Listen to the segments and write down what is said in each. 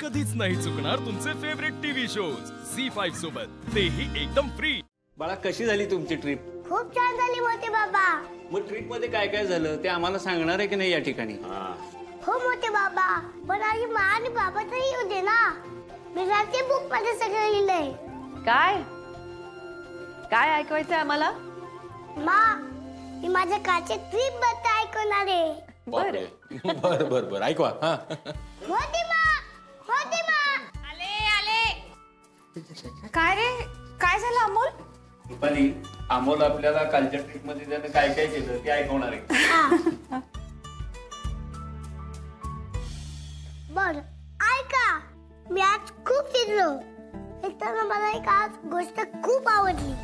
कधीच नाही चुकणार तुमचे फेवरेट टीव्ही शोज झी5 सोबत, तेही एकदम फ्री। बाळा, कशी झाली तुमची ट्रिप? खूप छान झाली मोठे बाबा। मग ट्रिप मध्ये काय काय झालं ते आम्हाला सांगणार आहे की नाही या ठिकाणी? हो मोठे बाबा, पण आधी मा आणि बाबा तरी येऊ दे ना। मी रात्री बुक मध्ये सगळं लिहिलंय। काय काय ऐकवायचंय आम्हाला? मा, मी माझ्या काचे ट्रिप बद्दल ऐकणार आहे। बर बर बर ऐकवा। हा मोठी मा, मोठी मा। काय रे, काय झालं अमोल? दीपाली, अमोल आपल्याला कालच्या ट्रिप मध्ये त्याने काय काय केलं ते ऐकवणार आहे। बर, ऐका। मी आज खूप फिरलो। एकतर मला एक आज गोष्ट खूप आवडली।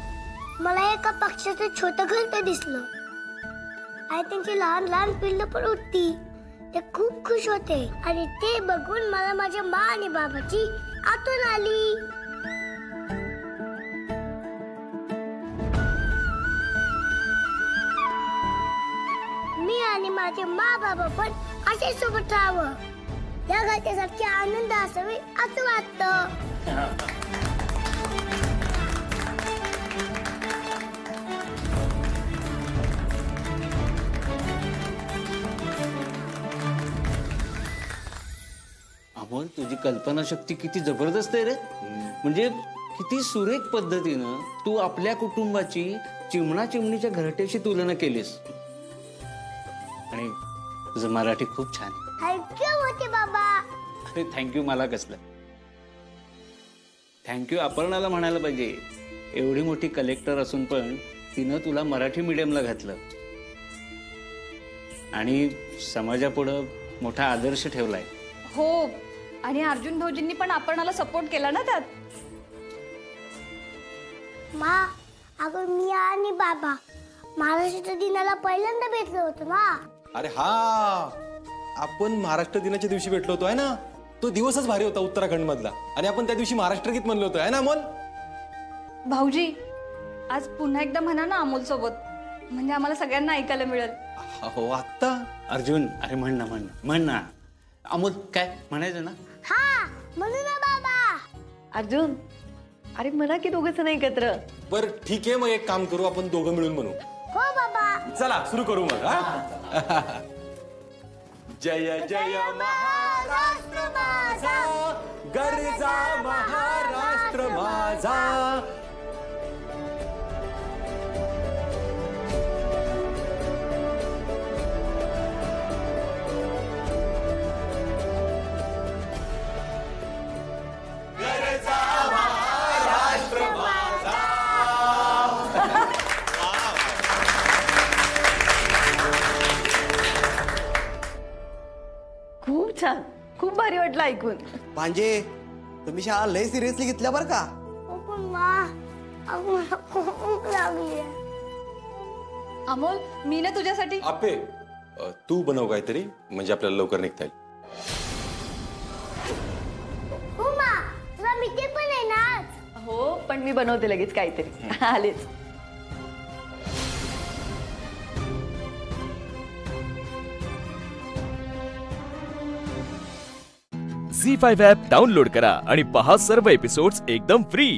मला एका पक्ष्याचं छोटं घरटं दिसलं आणि त्यांची लहान लहान पिल्लं पण होती। ते खूप खुश होते आणि ते बघून मला माझ्या मा आणि बाबाची आठवण आली। मी आणि माझे मा बाबा पण असे सोबत राहावं, या घरट्यासारखे आनंद असावे असं वाटतं। अमोल, तुझी कल्पनाशक्ती किती जबरदस्त आहे रे। म्हणजे किती सुरेख पद्धतीनं तू आपल्या कुटुंबाची चिमणा चिमणीच्या घरट्याशी तुलना केलीस। आणि तुझं मराठी खूप छान आहे। थँक्यू मोठे बाबा। अरे थँक्यू मला कसलं, थँक्यू अपर्णाला म्हणायला पाहिजे। एवढी मोठी कलेक्टर असून पण तिनं तुला मराठी मीडियमला घातलं आणि समाजापुढं मोठा आदर्श ठेवलाय। हो, आणि अर्जुन भाऊजींनी पण आपणाला सपोर्ट केला ना त्यात। मा, अगं मी आणि बाबा महाराष्ट्र दिनाला पहिल्यांदा भेटलो होतो ना। अरे हा, आपण महाराष्ट्र दिनाच्या दिवशी भेटलो होतो आहे ना। तो दिवसच भारी होता उत्तराखंड मधला, आणि आपण त्या दिवशी महाराष्ट्र गीत म्हणलो होतो आहे ना अमोल? भाऊजी, आज पुन्हा एकदा म्हणा ना अमोल सोबत, म्हणजे आम्हाला सगळ्यांना ऐकायला मिळेल। हो आत्ता अर्जुन, अरे म्हण ना म्हण म्हण ना। अमोल काय म्हणायचं ना? हा, म्हणू ना बाबा। अर्जुन, अरे म्हणा की दोघं जण एकत्र। बर ठीक आहे, मग एक काम करू, आपण दोघं मिळून म्हणू। हो बाबा, चला सुरू करू मग। हा जय जय महाराष्ट्र माझा, गरजा महाराष्ट्र माझा। खूप छान, खूप भारी वाटलं ऐकून। म्हणजे तुम्ही शाळा लय सिरियसली घेतल्या बरं का? हो पण मा, अगं मला खूप भूक लागली आहे। अमोल, मी ना तुझ्यासाठी आपे तू बनव काहीतरी, म्हणजे आपल्याला लवकर निघता येईल। हो मा, तुला मिठे पण आहे ना आज? हो, पण मी बनवते लगेच काहीतरी। आलेच। झी5 ॲप डाउनलोड करा आणि पहा सर्व एपिसोड्स एकदम फ्री।